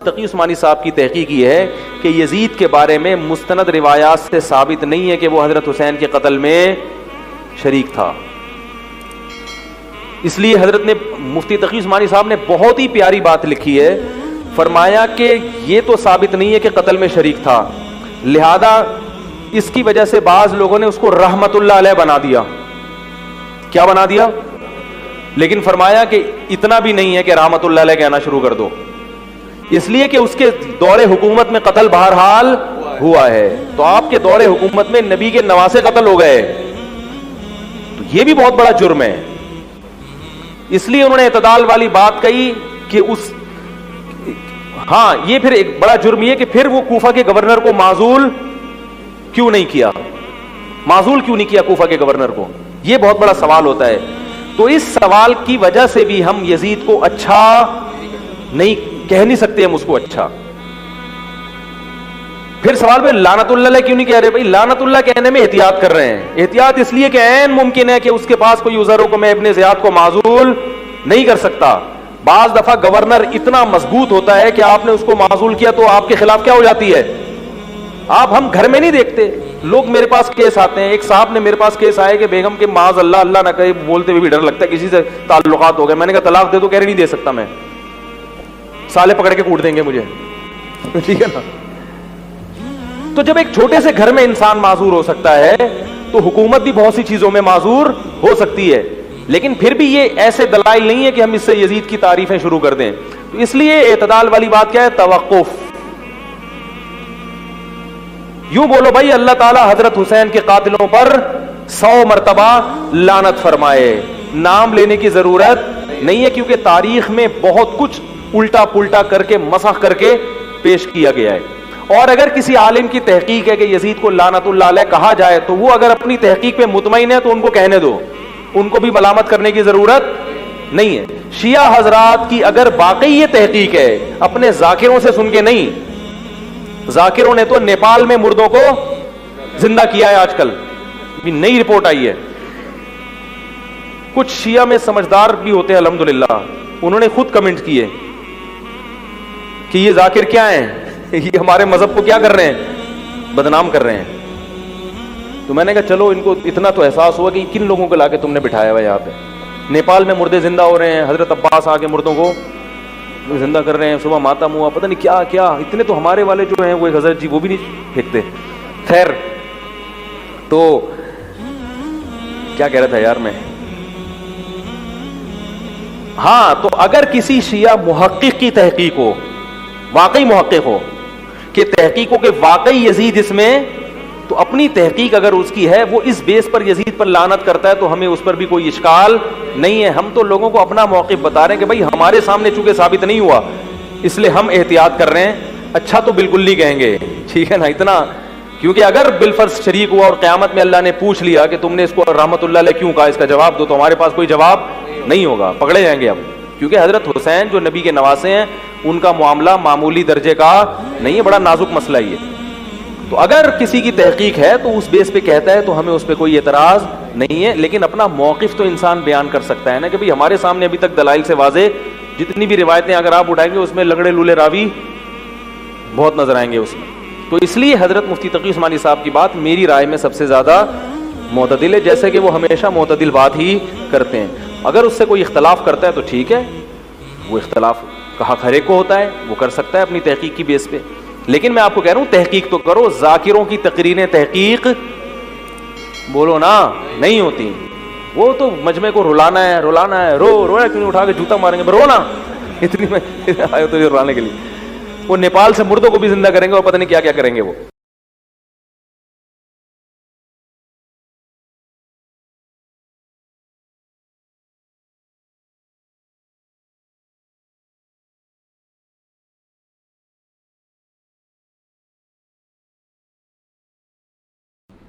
تقی عثمانی صاحب کی تحقیق یہ ہے کہ یزید کے بارے میں مستند روایات سے ثابت نہیں ہے کہ وہ حضرت حسین کے قتل میں شریک تھا. اس لیے حضرت نے مفتی تقی عثمانی صاحب نے بہت ہی پیاری بات لکھی ہے. فرمایا کہ یہ تو ثابت نہیں ہے کہ قتل میں شریک تھا, لہذا اس کی وجہ سے بعض لوگوں نے اس کو رحمت اللہ علیہ بنا دیا. کیا بنا دیا؟ لیکن فرمایا کہ اتنا بھی نہیں ہے کہ رحمت اللہ علیہ کہنا شروع کر دو, اس لیے کہ اس کے دور حکومت میں قتل بہرحال ہوا ہے. تو آپ کے دور حکومت میں نبی کے نواسے قتل ہو گئے, تو یہ بھی بہت بڑا جرم ہے. اس لیے انہوں نے اعتدال والی بات کہی کہ اس ہاں یہ پھر ایک بڑا جرم یہ کہ پھر وہ کوفہ کے گورنر کو معزول کیوں نہیں کیا, معزول کیوں نہیں کیا کوفہ کے گورنر کو, یہ بہت بڑا سوال ہوتا ہے. تو اس سوال کی وجہ سے بھی ہم یزید کو اچھا نہیں کہہ نہیں سکتے, ہم اس کو اچھا. پھر سوال پہ لعنت اللہ علیہ کیوں نہیں کہہ رہے؟ بھائی لعنت اللہ کہنے میں احتیاط کر رہے ہیں. احتیاط اس لیے کہ عین ممکن ہے کہ اس کے پاس کوئی عذر ہو کہ میں ابن زیاد کو معزول نہیں کر سکتا. بعض دفعہ گورنر اتنا مضبوط ہوتا ہے کہ آپ نے اس کو معزول کیا تو آپ کے خلاف کیا ہو جاتی ہے. آپ ہم گھر میں نہیں دیکھتے, لوگ میرے پاس کیس آتے ہیں. ایک صاحب نے میرے پاس کیس آئے کہ بیگم کے معاذ اللہ اللہ نہ کہے, بولتے ہوئے بھی ڈر لگتا ہے کسی سے تعلقات ہو گئے. میں نے کہا طلاق دے دو, کہہ رہے نہیں دے سکتا میں, سالے پکڑ کے کوٹ دیں گے مجھے. ٹھیک ہے نا. تو جب ایک چھوٹے سے گھر میں انسان معذور ہو سکتا ہے تو حکومت بھی بہت سی چیزوں میں معذور ہو سکتی ہے. لیکن پھر بھی یہ ایسے دلائل نہیں ہے کہ ہم اس سے یزید کی تعریفیں شروع کر دیں. تو اس لیے اعتدال والی بات کیا ہے؟ توقف. یوں بولو بھائی اللہ تعالیٰ حضرت حسین کے قاتلوں پر 100 مرتبہ لعنت فرمائے, نام لینے کی ضرورت نہیں ہے, کیونکہ تاریخ میں بہت کچھ الٹا پلٹا کر کے مسخ کر کے پیش کیا گیا ہے. اور اگر کسی عالم کی تحقیق ہے کہ یزید کو لعنت اللہ علیہ کہا جائے تو وہ اگر اپنی تحقیق پہ مطمئن ہے تو ان کو کہنے دو, ان کو بھی ملامت کرنے کی ضرورت نہیں ہے. شیعہ حضرات کی اگر واقعی یہ تحقیق ہے, اپنے ذاکروں سے سن کے نہیں, ذاکروں نے تو نیپال میں مردوں کو زندہ کیا ہے آج کل, نئی رپورٹ آئی ہے. کچھ شیعہ میں سمجھدار بھی ہوتے ہیں الحمدللہ, انہوں نے خود کمنٹ کیے کہ یہ ذاکر کیا ہیں, یہ ہمارے مذہب کو کیا کر رہے ہیں, بدنام کر رہے ہیں. تو میں نے کہا چلو ان کو اتنا تو احساس ہوا کہ کن لوگوں کو لا کے تم نے بٹھایا ہوا یہاں پہ. نیپال میں مردے زندہ ہو رہے ہیں, حضرت عباس آ کے مردوں کو زندہ کر رہے ہیں, صبح ماتم ہوا, پتہ نہیں کیا کیا. اتنے تو ہمارے والے جو ہیں وہ ایک حضرت جی وہ بھی نہیں پھینکتے. خیر, تو کیا کہہ رہا تھا یار میں, ہاں تو اگر کسی شیعہ محقق کی تحقیق ہو, واقعی محقق ہو کہ تحقیق ہو کہ واقعی یزید اس میں, تو اپنی تحقیق اگر اس کی ہے وہ اس بیس پر یزید پر لعنت کرتا ہے تو ہمیں اس پر بھی کوئی اشکال نہیں ہے. ہم تو لوگوں کو اپنا موقف بتا رہے ہیں کہ بھائی ہمارے سامنے چونکہ ثابت نہیں ہوا اس لیے ہم احتیاط کر رہے ہیں. اچھا تو بالکل نہیں کہیں گے, ٹھیک ہے نا, اتنا, کیونکہ اگر بالفرض شریک ہوا اور قیامت میں اللہ نے پوچھ لیا کہ تم نے اس کو رحمت اللہ علیہ کیوں کہا, اس کا جواب دو, تو ہمارے پاس کوئی جواب نہیں ہوگا, پکڑے جائیں گے ہم. کیونکہ حضرت حسین جو نبی کے نواسے ہیں ان کا معاملہ معمولی درجے کا نہیں ہے, بڑا نازک مسئلہ ہی ہے. تو اگر کسی کی تحقیق ہے تو اس بیس پہ کہتا ہے تو ہمیں اس پہ کوئی اعتراض نہیں ہے. لیکن اپنا موقف تو انسان بیان کر سکتا ہے نا کہ بھئی ہمارے سامنے ابھی تک دلائل سے واضح جتنی بھی روایتیں اگر آپ اٹھائیں گے اس میں لنگڑے لولے راوی بہت نظر آئیں گے اس میں. تو اس لیے حضرت مفتی تقی عثمانی صاحب کی بات میری رائے میں سب سے زیادہ معتدل ہے, جیسے کہ وہ ہمیشہ معتدل بات ہی کرتے ہیں. اگر اس سے کوئی اختلاف کرتا ہے تو ٹھیک ہے, وہ اختلاف کا حق ہر ایک کو ہوتا ہے, وہ کر سکتا ہے اپنی تحقیق کی بیس پہ. لیکن میں آپ کو کہہ رہا ہوں تحقیق تو کرو, ذاکروں کی تقریریں تحقیق بولو نا نہیں ہوتی. وہ تو مجمع کو رلانا ہے, رو کیوں اٹھا کے جوتا ماریں گے, رو نا, اتنی میں آئے تو رلانے کے لیے. وہ نیپال سے مردوں کو بھی زندہ کریں گے اور پتہ نہیں کیا کیا کریں گے وہ.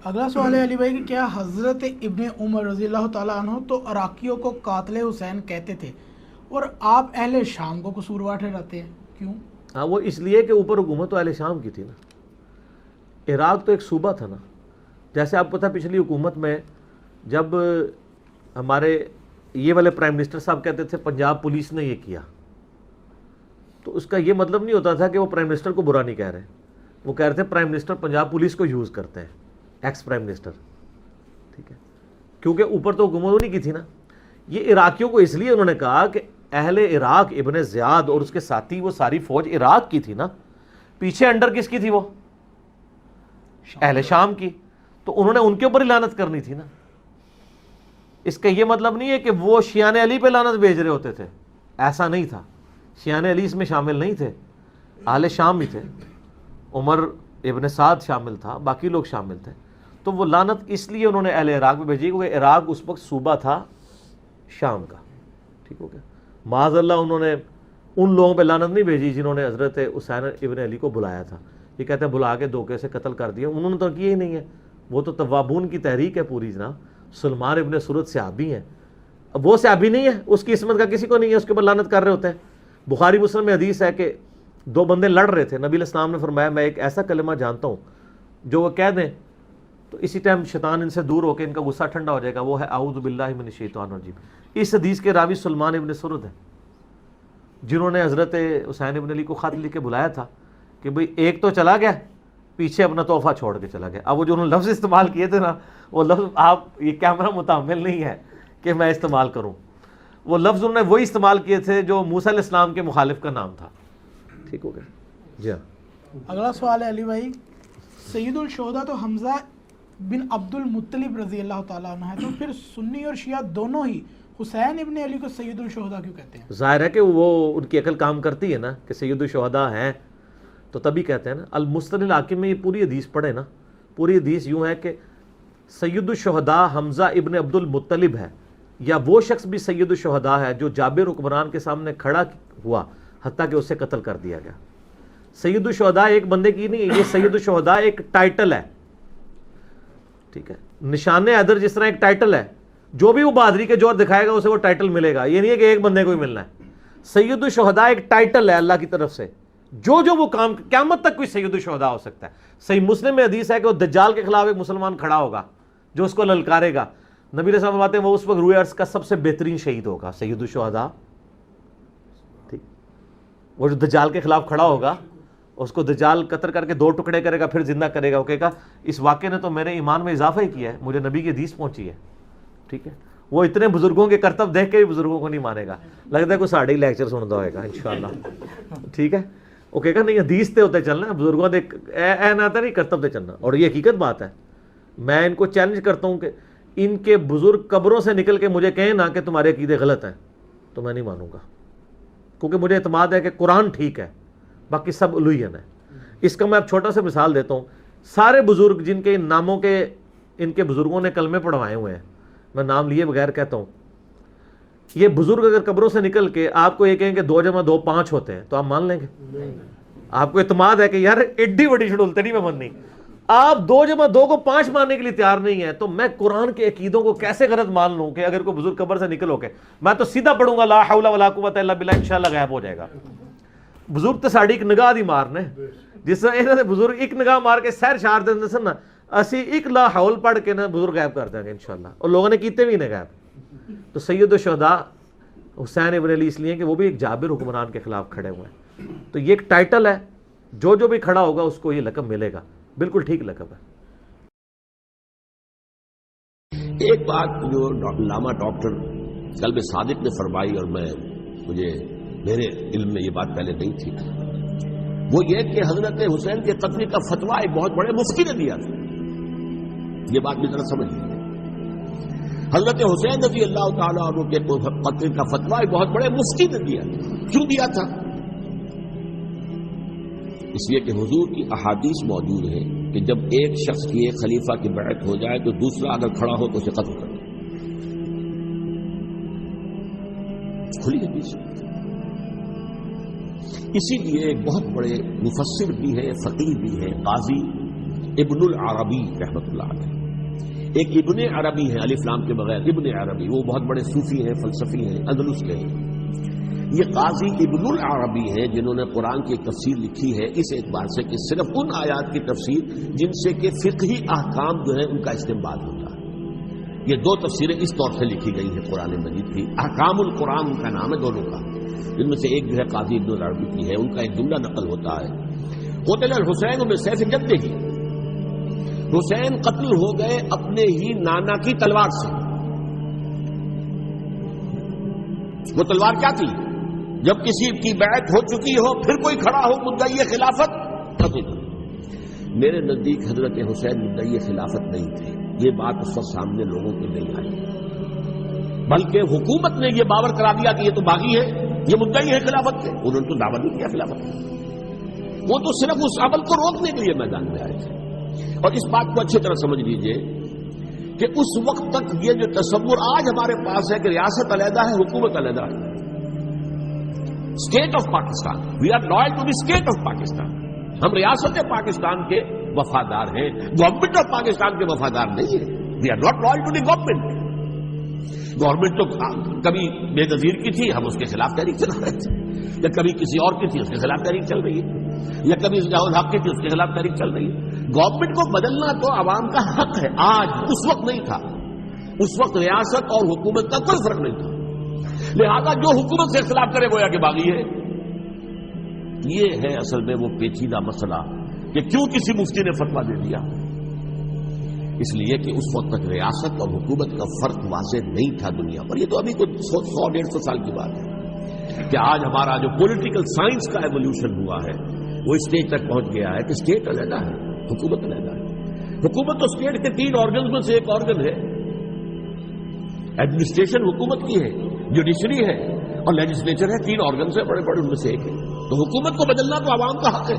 اگلا سوال ہے علی بھائی کہ کیا حضرت ابن عمر رضی اللہ تعالیٰ عنہ تو عراقیوں کو قاتل حسین کہتے تھے اور آپ اہل شام کو قصوروار ٹھہراتے ہیں, کیوں؟ ہاں وہ اس لیے کہ اوپر حکومت تو اہل شام کی تھی نا, عراق تو ایک صوبہ تھا نا. جیسے آپ پتہ پچھلی حکومت میں جب ہمارے یہ والے پرائم منسٹر صاحب کہتے تھے پنجاب پولیس نے یہ کیا, تو اس کا یہ مطلب نہیں ہوتا تھا کہ وہ پرائم منسٹر کو برا نہیں کہہ رہے، وہ کہہ رہے تھے پرائم منسٹر پنجاب پولیس کو یوز کرتے ہیں، ایکس پرائم منسٹر، ٹھیک ہے، کیونکہ اوپر تو حکومت انہی کی تھی نا۔ یہ عراقیوں کو اس لیے انہوں نے کہا کہ اہل عراق ابن زیاد اور اس کے ساتھی وہ ساری فوج عراق کی تھی نا، پیچھے انڈر کس کی تھی؟ وہ اہل شام کی، تو انہوں نے ان کے اوپر ہی لعنت کرنی تھی نا۔ اس کا یہ مطلب نہیں ہے کہ وہ شیعان علی پہ لعنت بھیج رہے ہوتے تھے، ایسا نہیں تھا، شیعان علی اس میں شامل نہیں تھے، اہل شام ہی تھے، عمر ابن سعد شامل تھا، باقی لوگ شامل تھے۔ تو وہ لعنت اس لیے انہوں نے اہل عراق پہ بھیجی کیونکہ عراق اس وقت صوبہ تھا شام کا، ٹھیک ہو گیا۔ معاذ اللہ انہوں نے ان لوگوں پہ لعنت نہیں بھیجی جنہوں نے حضرت حسین ابن علی کو بلایا تھا، یہ کہتے ہیں بلا کے دھوکے سے قتل کر دیا، انہوں نے تو کیا ہی نہیں ہے، وہ تو توابون کی تحریک ہے پوری جناب۔ سلمان ابن سرد صحابی ہیں، اب وہ صحابی نہیں ہے، اس کی عصمت کا کسی کو نہیں ہے، اس کے اوپر لعنت کر رہے ہوتے ہیں۔ بخاری مسلم میں حدیث ہے کہ دو بندے لڑ رہے تھے، نبی علیہ السلام نے فرمایا میں ایک ایسا کلمہ جانتا ہوں جو وہ کہہ دیں تو اسی ٹائم شیطان ان سے دور ہو کے ان کا غصہ ٹھنڈا ہو جائے گا، وہ ہے اعوذ باللہ من الشیطان الرجیم۔ اس حدیث کے راوی سلمان ابن سرد ہیں، جنہوں نے حضرت حسین ابن علی کو خط لکھ کے بلایا تھا کہ بھئی ایک تو چلا گیا، پیچھے اپنا تحفہ چھوڑ کے چلا گیا۔ اب وہ جو انہوں نے لفظ استعمال کیے تھے نا، وہ لفظ آپ یہ کیمرہ متحمل نہیں ہے کہ میں استعمال کروں، وہ لفظ انہوں نے وہی استعمال کیے تھے جو موسیٰ علیہ السلام کے مخالف کا نام تھا، ٹھیک ہو گیا جی ہاں۔ اگلا سوال ہے علی بھائی، سید الشہداء تو حمزہ بن عبد المطلب رضی اللہ تعالیٰ عنہ ہے، تو پھر سنی اور شیعہ دونوں ہی حسین ابن علی کو سید الشہداء کیوں کہتے ہیں؟ ظاہر ہے کہ وہ ان کی عقل کام کرتی ہے نا کہ سید الشہداء ہیں تو تبھی کہتے ہیں نا۔ المستدل الحاکم میں یہ پوری حدیث پڑھے نا، پوری حدیث یوں ہے کہ سید الشہداء حمزہ ابن عبد المطلب ہے، یا وہ شخص بھی سید الشہداء ہے جو جابر حکمران کے سامنے کھڑا ہوا حتیٰ کہ اسے قتل کر دیا گیا۔ سید الشہداء ایک بندے کی نہیں ہے، یہ سید الشہداء ایک ٹائٹل ہے، ٹھیک ہے، نشان حیدر جس طرح ایک ٹائٹل ہے، جو بھی وہ بہادری کے جوہر دکھائے گا اسے وہ ٹائٹل ملے گا، یہ نہیں ہے کہ ایک بندے کو ہی ملنا ہے۔ سید الشہداء ایک ٹائٹل ہے اللہ کی طرف سے، جو وہ کام قیامت تک کوئی سید الشہداء ہو سکتا ہے۔ صحیح مسلم میں حدیث ہے کہ وہ دجال کے خلاف ایک مسلمان کھڑا ہوگا جو اس کو للکارے گا، نبی علیہ السلام فرماتے ہیں وہ اس وقت روئے عرض کا سب سے بہترین شہید ہوگا، سید الشہداء، ٹھیک، وہ جو دجال کے خلاف کھڑا ہوگا اس کو دجال قتل کر کے دو ٹکڑے کرے گا پھر زندہ کرے گا، وہ کہے گا اس واقعے نے تو میرے ایمان میں اضافہ ہی کیا ہے، مجھے نبی کی حدیث پہنچی ہے، ٹھیک ہے۔ وہ اتنے بزرگوں کے کرتب دیکھ کے بھی بزرگوں کو نہیں مانے گا، لگتا ہے کوئی ساڑھے ہی لیکچر سنتا ہوئے گا انشاءاللہ، ٹھیک ہے۔ وہ کہے گا نہیں حدیث تے ہوتے چلنا، بزرگوں دے اے نہ نہیں کرتب تے چلنا، اور یہ حقیقت بات ہے۔ میں ان کو چیلنج کرتا ہوں کہ ان کے بزرگ قبروں سے نکل کے مجھے کہیں نہ کہ تمہارے عقیدے غلط ہیں تو میں نہیں مانوں گا، کیونکہ مجھے اعتماد ہے کہ قرآن ٹھیک ہے، باقی سب الوہین ہے۔ اس کا میں اب چھوٹا سا مثال دیتا ہوں، سارے بزرگ جن کے ناموں کے ان کے بزرگوں نے کلمے پڑھوائے ہوئے ہیں، میں نام لیے بغیر کہتا ہوں، یہ بزرگ اگر قبروں سے نکل کے آپ کو یہ کہیں کہ 2 + 2 5 ہوتے ہیں تو آپ مان لیں گے؟ آپ کو اعتماد ہے کہ یار ایڈی بڑی شڈولتے نہیں میں ماننی، آپ 2 + 2 کو 5 ماننے کے لیے تیار نہیں ہے، تو میں قرآن کے عقیدوں کو کیسے غلط مان لوں کہ اگر کوئی بزرگ قبر سے نکل ہو کے میں تو سیدھا پڑھوں گا لا حول ولا قوت الا باللہ، انشاءاللہ غائب ہو جائے گا۔ بزرگ تو ساڑی ایک نگاہ دی مارنے، جس طرح انہوں نے بزرگ ایک نگاہ مار کے سیر شار دے سن نا، اسی ایک لا حول پڑھ کے نا بزرگ غائب کر دیں گے انشاءاللہ، اور لوگوں نے کیتے بھی نہیں غائب۔ تو سید الشہداء حسین ابن علی اس لیے کہ وہ بھی ایک جابر حکمران کے خلاف کھڑے ہوئے ہیں، تو یہ ایک ٹائٹل ہے، جو بھی کھڑا ہوگا اس کو یہ لقب ملے گا، بالکل ٹھیک لقب ہے۔ ایک بات جو علامہ ڈاکٹر قلب صادق نے فرمائی، اور مجھے میرے علم میں یہ بات پہلے نہیں تھی، وہ یہ کہ حضرت حسین کے قتل کا فتویٰ ایک بہت بڑے مفتی نے دیا تھا۔ یہ بات بھی ذرا سمجھ لیجیے، حضرت حسین رضی اللہ تعالیٰ عنہ کے قتل کا فتویٰ ایک بہت بڑے مفتی نے دیا تھا۔ کیوں دیا تھا؟ اس لیے کہ حضور کی احادیث موجود ہے کہ جب ایک شخص کی ایک خلیفہ کی بیعت ہو جائے تو دوسرا اگر کھڑا ہو تو اسے قتل کر دو، کھلی حدیث۔ اسی لیے ایک بہت بڑے مفسر بھی ہے، فقیہ بھی ہے، قاضی ابن العربی رحمۃ اللہ علیہ، ایک ابن عربی ہے الف لام کے بغیر، ابن عربی، وہ بہت بڑے صوفی ہیں، فلسفی ہیں، اندلس کے ہیں۔ یہ قاضی ابن العربی ہے جنہوں نے قرآن کی ایک تفسیر لکھی ہے اس اعتبار سے کہ صرف ان آیات کی تفسیر جن سے کہ فقہی احکام جو ہے ان کا استنباط ہوتا ہے۔ یہ 2 تفسیریں اس طور سے لکھی گئی ہیں قرآن مجید کی، احکام القرآن ان کا نام ہے دونوں کا۔ جن میں سے ایک جو ہے قاضی ابن العربی کی ہے. ان کا ایک جملہ نقل ہوتا ہے، قتل الحسین بسیف جدہ، حسین قتل ہو گئے اپنے ہی نانا کی تلوار سے. وہ تلوار کیا تھی؟ جب کسی کی بیعت ہو چکی ہو پھر کوئی کھڑا ہو مدعی خلافت قتل. میرے نزدیک حضرت حسین مدعی خلافت نہیں تھے. یہ بات اس وقت سامنے لوگوں کو نہیں آئی، بلکہ حکومت نے یہ باور کرا دیا کہ یہ تو باغی ہے، یہ مدعی ہے خلافت کے. انہوں نے تو دعویٰ نہیں کیا خلافت کا، وہ تو صرف اس عمل کو روکنے کے لیے میدان میں آئے تھے. اور اس بات کو اچھی طرح سمجھ لیجئے کہ اس وقت تک یہ جو تصور آج ہمارے پاس ہے کہ ریاست علیحدہ ہے، حکومت علیحدہ ہے. State of Pakistan, we are loyal to the state of Pakistan. ہم ریاست پاکستان کے وفادار ہیں، گورنمنٹ آف پاکستان کے وفادار نہیں ہے. We are not loyal to the government. Government تو کبھی بے نظیر کی تھی، ہم اس کے خلاف تحریک چلا رہے تھے، یا کبھی کسی اور کی تھی اس کے خلاف تحریک چل رہی ہے، یا کبھی ضیاء الحق کی تھی اس کے خلاف تحریک چل رہی ہے. گورنمنٹ کو بدلنا تو عوام کا حق ہے. آج اس وقت نہیں تھا، اس وقت ریاست اور حکومت کا کوئی فرق نہیں تھا. لہذا جو حکومت سے اختلاف کرے گویا کہ باغی ہے. یہ ہے اصل میں وہ پیچیدہ مسئلہ کہ کیوں کسی مفتی نے فتویٰ دے دیا. اس لیے کہ اس وقت تک ریاست اور حکومت کا فرق واضح نہیں تھا دنیا پر. یہ تو ابھی کوئی 100-150 سال کی بات ہے کہ آج ہمارا جو پولیٹیکل سائنس کا ایولیوشن ہوا ہے وہ اسٹیج تک پہنچ گیا ہے کہ اسٹیٹ علیحدہ ہے، حکومت علیحدہ ہے. حکومت تو اسٹیٹ کے 3 آرگنز میں سے ایک آرگن ہے. ایڈمنسٹریشن حکومت کی ہے، جوڈیشری ہے اور لیجسلیچر ہے. 3 آرگنز ہیں بڑے بڑے، ان میں سے ایک ہے. تو حکومت کو بدلنا تو عوام کا حق ہے،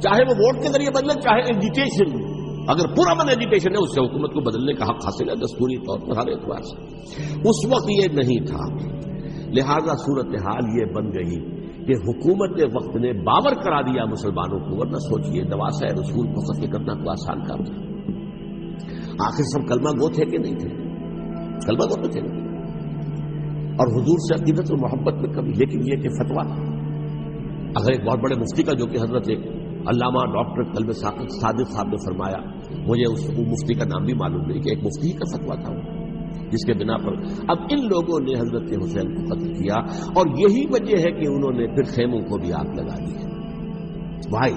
چاہے وہ ووٹ کے ذریعے بدلے چاہے ایجیٹیشن. اگر پورا من ایجیٹیشن ہے اس سے حکومت کو بدلنے کا حق حاصل ہے دستوری طور پر ہر اعتبار سے. اس وقت یہ نہیں تھا. لہذا صورتحال یہ بن گئی کہ حکومت وقت نے باور کرا دیا مسلمانوں کو. ورنہ سوچئے نواسۂ رسول کو قتل کرنا تو آسان کام تھا. آخر سب کلمہ گو تھے کہ نہیں تھے؟ کلمہ گو تو تھے اور حضور سے عقیدت و محبت میں کمی. لیکن یہ کہ فتویٰ اگر ایک بہت بڑے مفتی کا جو کہ حضرت علامہ ڈاکٹر قلب صادق صاحب نے فرمایا، مجھے اس مفتی کا نام بھی معلوم نہیں کہ ایک مفتی کا فتویٰ تھا جس کے بنا پر اب ان لوگوں نے حضرت حسین کو قتل کیا. اور یہی وجہ ہے کہ انہوں نے پھر خیموں کو بھی آگ لگا دی ہے. بھائی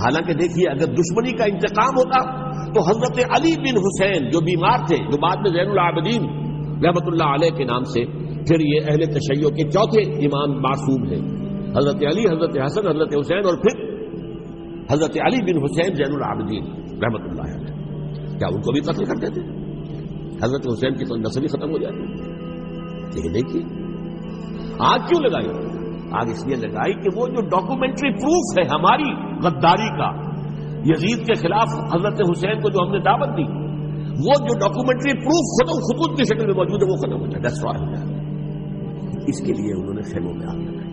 حالانکہ دیکھیے اگر دشمنی کا انتقام ہوتا تو حضرت علی بن حسین جو بیمار تھے، جو بعد میں زین العابدین رحمت اللہ علیہ کے نام سے پھر یہ اہل تشیع کے چوتھے امام معصوم ہیں، حضرت علی، حضرت حسن، حضرت حسین اور پھر حضرت علی بن حسین زین العابدین رحمت اللہ علیہ، کیا ان کو بھی قتل کرتے تھے؟ حضرت حسین کی تو نسل ہی ختم ہو جاتی. لیکن دیکھیے آگ کیوں لگائی؟ آگ اس لیے لگائی کہ وہ جو ڈاکومنٹری پروف ہے ہماری غداری کا یزید کے خلاف حضرت حسین کو جو ہم نے دعوت دی، وہ جو ڈاکومنٹری پروف خطوط کی شکل میں موجود ہے وہ ختم ہو جائے، ڈسٹرائے ہو جائے. اس کے لیے انہوں نے خیموں میں آگ لگائی.